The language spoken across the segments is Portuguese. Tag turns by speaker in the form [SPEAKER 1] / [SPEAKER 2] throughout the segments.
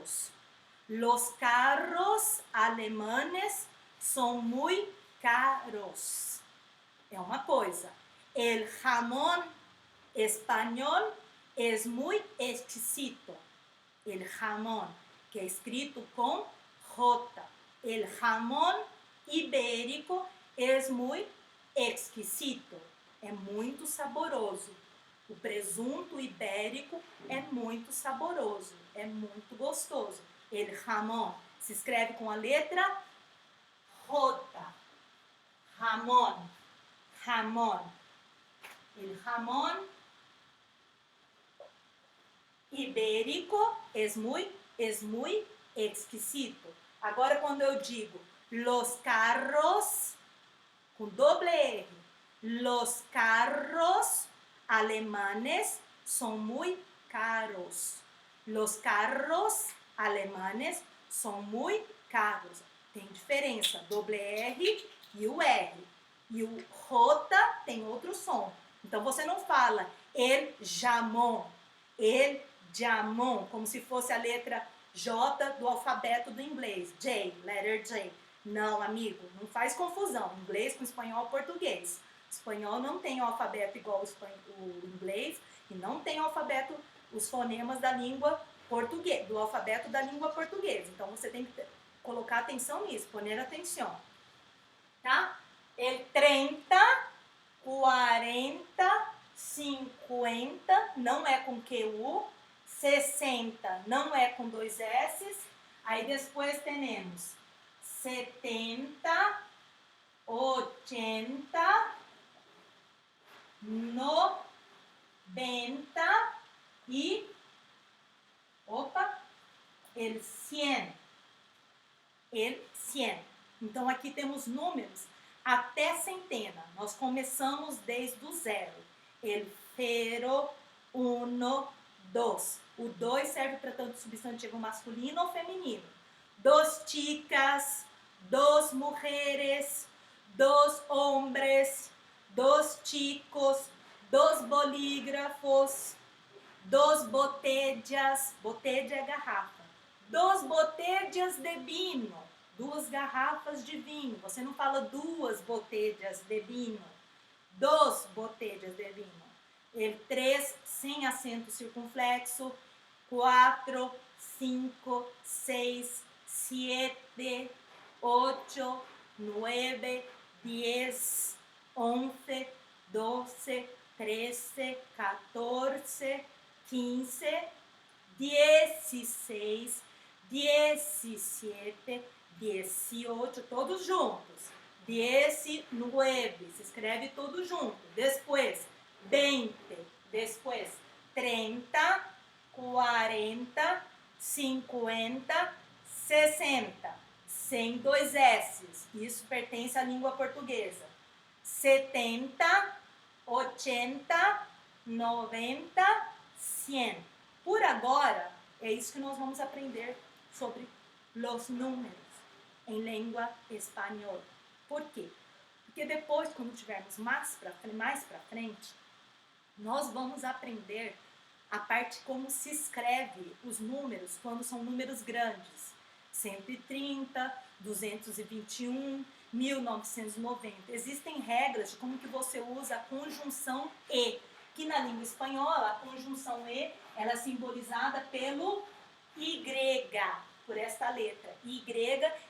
[SPEAKER 1] caros. Los carros alemanes son muy caros. É uma coisa. El jamón español es muy exquisito. El jamón, que é escrito com J. El jamón ibérico es muy exquisito. É muito saboroso. O presunto ibérico é muito saboroso, é muito gostoso. El jamón se escreve com a letra J. Jamón, jamón. El jamón ibérico es muy exquisito. Agora, quando eu digo los carros, com doble R, los carros alemanes son muy caros. Los carros alemanes son muy caros. Tem diferença, doble R e o R. E o J tem outro som. Então, você não fala el jamón, como se fosse a letra J do alfabeto do inglês. J, letter J. Não, amigo, não faz confusão. Inglês com espanhol, português. Espanhol não tem o alfabeto igual o inglês e não tem o alfabeto, os fonemas da língua portuguesa, do alfabeto da língua portuguesa. Então você tem que colocar atenção nisso, poner atenção. Tá? El 30, 40, 50 não é com QU, 60 não é com 2 S. Aí depois temos 70, 80, 90 e el 100. El 100. Então aqui temos números até centena. Nós começamos desde o 0. El 0, 1, 2. O 2 serve para tanto substantivo masculino ou feminino. 2 chicas, 2 mujeres, 2 hombres, 2 chicos, 2 bolígrafos, 2 botellas, botella é garrafa, 2 botellas de vino, 2 garrafas de vinho. Você não fala 2 botellas de vinho, 2 botellas de vinho. El 3 sem acento circunflexo, 4, 5, 6, 7, 8, 9, 10, 11, 12, 13, 14, 15, 16, 17, 18, todos juntos. 19, se escreve tudo junto. Depois, 20, depois, 30, 40, 50, 60, sem 2 S's. Isso pertence à língua portuguesa. 70, 80, 90, 100. Por agora, é isso que nós vamos aprender sobre os números em língua espanhola. Por quê? Porque depois, quando tivermos mais para frente, nós vamos aprender a parte como se escreve os números quando são números grandes. 130, 221, 1990. Existem regras de como que você usa a conjunção E, que na língua espanhola, a conjunção E, ela é simbolizada pelo Y, por esta letra. Y,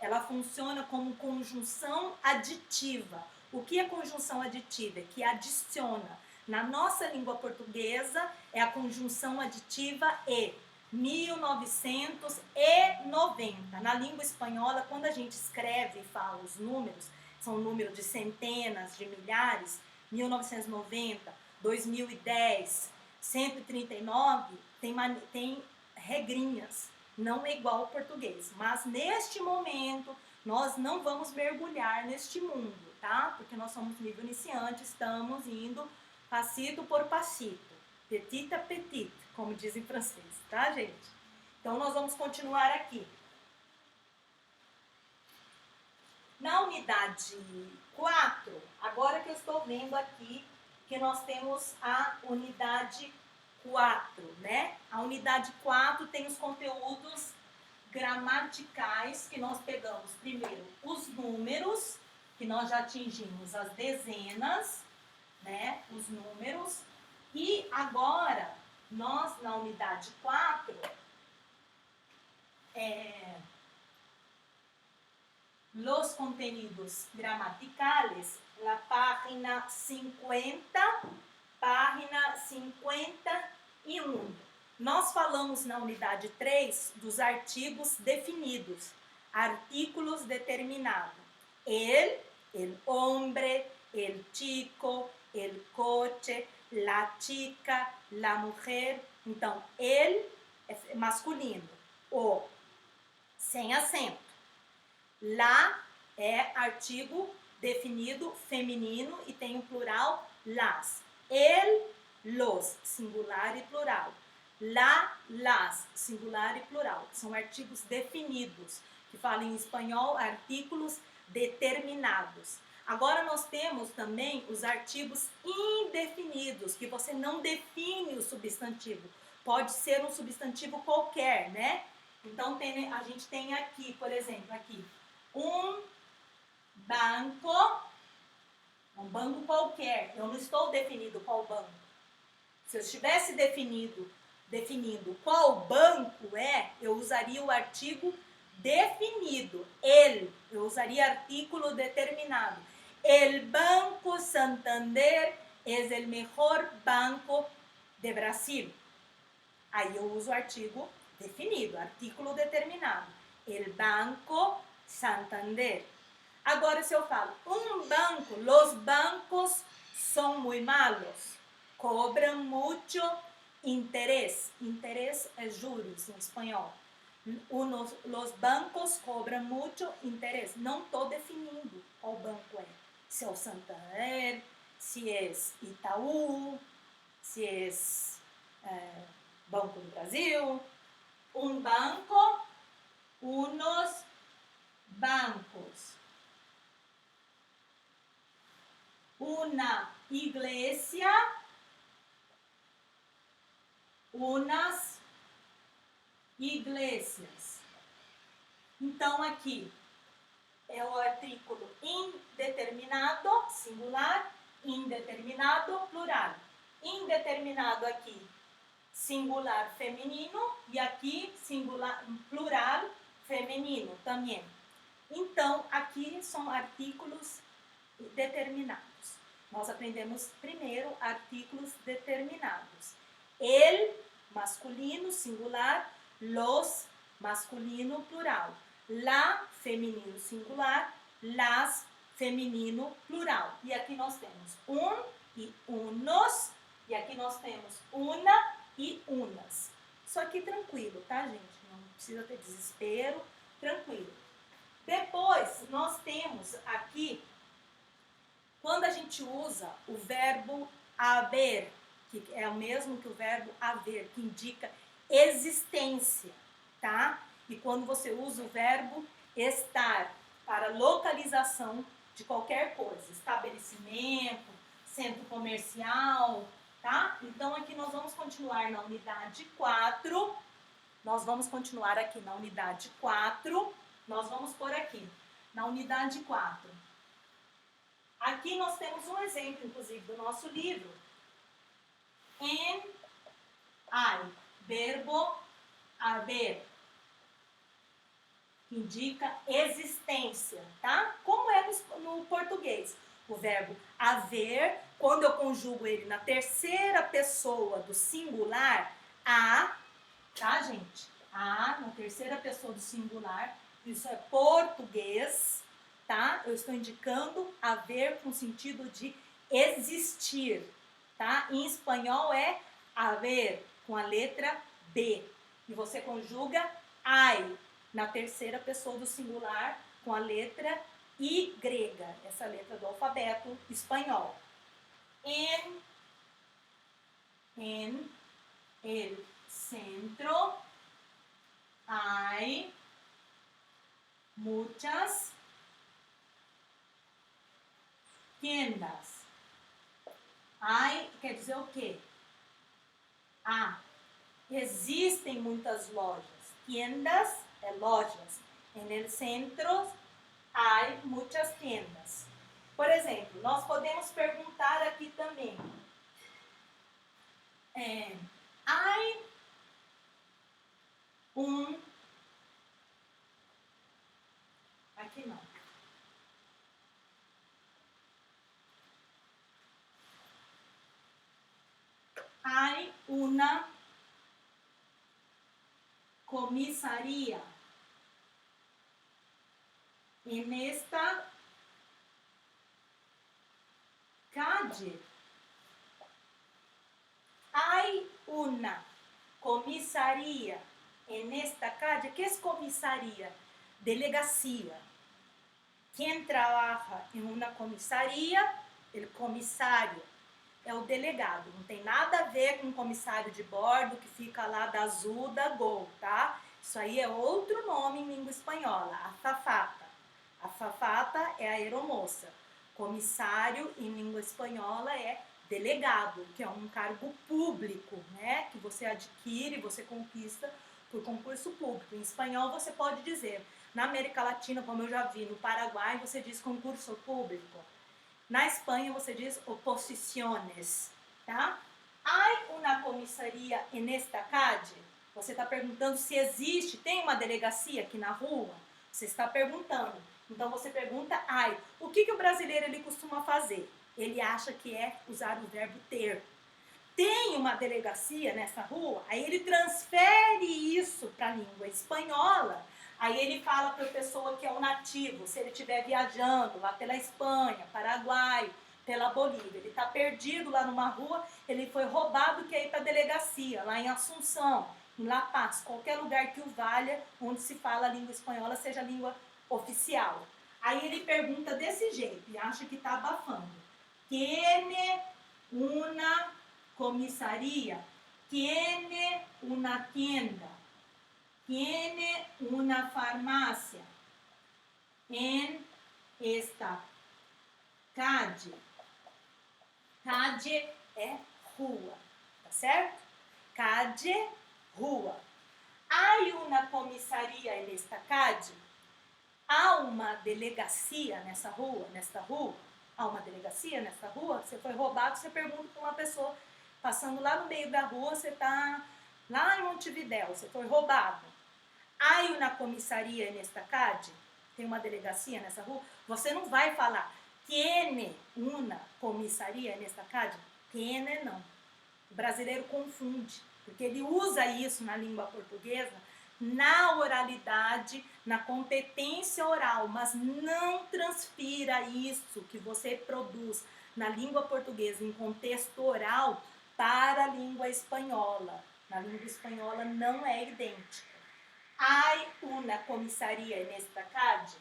[SPEAKER 1] ela funciona como conjunção aditiva. O que é conjunção aditiva? É que adiciona. Na nossa língua portuguesa, é a conjunção aditiva E. 1990. Na língua espanhola, quando a gente escreve e fala os números, são números de centenas, de milhares, 1990, 2010, 139, tem regrinhas, não é igual ao português. Mas neste momento, nós não vamos mergulhar neste mundo, tá? Porque nós somos nível iniciante, estamos indo passito por passito, petit a petit, como diz em francês, tá, gente? Então, nós vamos continuar aqui. Na unidade 4, agora que eu estou vendo aqui que nós temos a unidade 4, né? A unidade 4 tem os conteúdos gramaticais, que nós pegamos primeiro os números, que nós já atingimos as dezenas, né? Os números. E agora, nós na unidade 4, los contenidos gramaticales, la página 50, página 51. Nós falamos na unidade 3 dos artigos definidos, artículos determinados. El hombre, el chico, el coche, la chica, la mujer. Então, el é masculino, o sem acento. La é artigo definido feminino e tem o plural las. El, los, singular e plural. La, las, singular e plural. São artigos definidos, que falam em espanhol artículos determinados. Agora nós temos também os artigos indefinidos, que você não define o substantivo. Pode ser um substantivo qualquer, né? Então a gente tem aqui, por exemplo, aqui, um banco qualquer. Eu não estou definindo qual banco. Se eu estivesse definindo qual banco é, eu usaria o artigo definido. Eu usaria artículo determinado. El Banco Santander es el mejor banco de Brasil. Aí eu uso o artigo definido, artículo determinado. El Banco Santander. Agora, se eu falo um banco, los bancos son muy malos. Cobram mucho interés. Interés é juros em espanhol. Los bancos cobram mucho interés. Não estou definindo qual banco é. Se é o Santander, se é Itaú, se é Banco do Brasil. Um banco, unos bancos. Una iglesia, unas iglesias. Então, aqui é o artículo indeterminado, singular, indeterminado, plural. Indeterminado aqui, singular feminino, e aqui singular plural feminino também. Então, aqui são artículos determinados. Nós aprendemos primeiro artículos determinados. El, masculino, singular, los, masculino, plural. La, feminino, singular, las, feminino, plural. E aqui nós temos um e unos, e aqui nós temos una e unas. Isso aqui tranquilo, tá, gente? Não precisa ter desespero, tranquilo. Depois, nós temos aqui, quando a gente usa o verbo haver, que é o mesmo que o verbo haver, que indica existência, tá? E quando você usa o verbo estar para localização de qualquer coisa, estabelecimento, centro comercial, tá? Então, aqui nós vamos continuar na unidade 4, nós vamos continuar aqui na unidade 4, nós vamos por aqui, na unidade 4. Aqui nós temos um exemplo, inclusive, do nosso livro. Verbo haver, que indica existência, tá? Como é no português. O verbo haver, quando eu conjugo ele na terceira pessoa do singular, a, tá, gente? A, na terceira pessoa do singular, isso é português, tá? Eu estou indicando haver com sentido de existir, tá? Em espanhol é haver, com a letra B. E você conjuga ai, na terceira pessoa do singular, com a letra I grega, essa letra do alfabeto espanhol. En el centro hay muchas tiendas. Hay quer dizer o quê? Existem muitas lojas. Tiendas lojas. En el centro hay muchas tiendas. Por exemplo, nós podemos perguntar aqui também. Hay aqui não. Hay una comisaría en esta calle. Hay una comisaría en esta calle. ¿Qué es comisaría? Delegacia. Quem trabalha em uma comissaria, o comissário é o delegado. Não tem nada a ver com o comissário de bordo que fica lá da azul da Gol, tá? Isso aí é outro nome em língua espanhola, azafata. Azafata é a aeromoça. Comissário em língua espanhola é delegado, que é um cargo público, né? Que você adquire, você conquista por concurso público. Em espanhol você pode dizer, na América Latina, como eu já vi, no Paraguai você diz concurso público. Na Espanha você diz oposiciones, tá? Hay una comisaría en esta calle? Você está perguntando se existe, tem uma delegacia aqui na rua? Você está perguntando. Então você pergunta, ai. O que o brasileiro ele costuma fazer? Ele acha que é usar o verbo ter. Tem uma delegacia nessa rua? Aí ele transfere isso para a língua espanhola. Aí ele fala para a pessoa que é o nativo, se ele estiver viajando lá pela Espanha, Paraguai, pela Bolívia, ele está perdido lá numa rua, ele foi roubado, quer ir para a delegacia, lá em Assunção, em La Paz, qualquer lugar que o valha, onde se fala a língua espanhola, seja a língua oficial. Aí ele pergunta desse jeito, e acha que está abafando. Tiene una comisaría, tiene una tienda, tiene una farmacia en esta calle. Calle é rua, tá certo? Calle, rua. Hay una comisaría en esta calle? Há uma delegacia nessa rua? Nesta rua? Há uma delegacia nessa rua? Você foi roubado, você pergunta para uma pessoa passando lá no meio da rua, você está lá em Montevidéu, você foi roubado. Há uma comissaria nesta calle? Tem uma delegacia nessa rua? Você não vai falar, tiene una comissaria nesta calle? Tiene não. O brasileiro confunde, porque ele usa isso na língua portuguesa, na oralidade, na competência oral, mas não transfira isso que você produz na língua portuguesa em contexto oral para a língua espanhola. Na língua espanhola não é idêntica. Hay una comisaría nesta calle?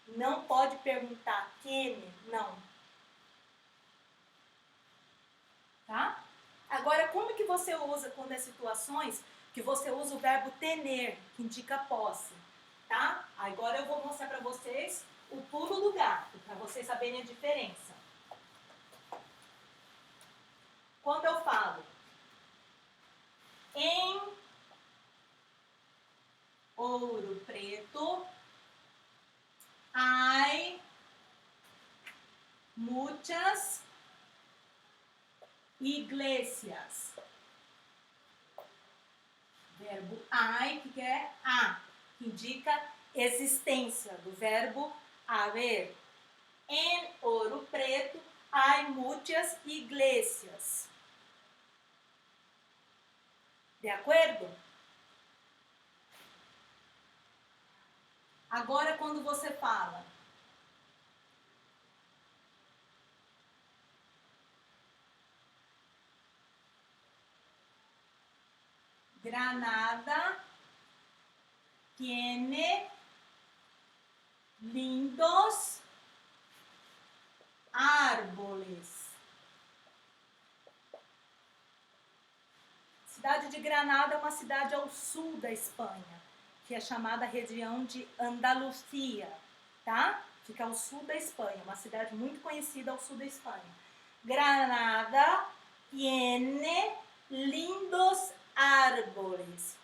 [SPEAKER 1] Não pode perguntar tiene, não. Tá? Agora, como que você usa quando é situações que você usa o verbo tener, que indica posse, tá? Agora eu vou mostrar para vocês o pulo do gato, para vocês saberem a diferença. Quando eu falo em Ouro Preto, hay muchas iglesias. Verbo hay, que é a, que indica existência, do verbo haver. Em Ouro Preto, hay muchas iglesias. De acordo? Agora, quando você fala Granada tiene lindos árboles. A cidade de Granada é uma cidade ao sul da Espanha, que é chamada região de Andalucia, tá? Fica ao sul da Espanha, uma cidade muito conhecida ao sul da Espanha. Granada tiene lindos árboles.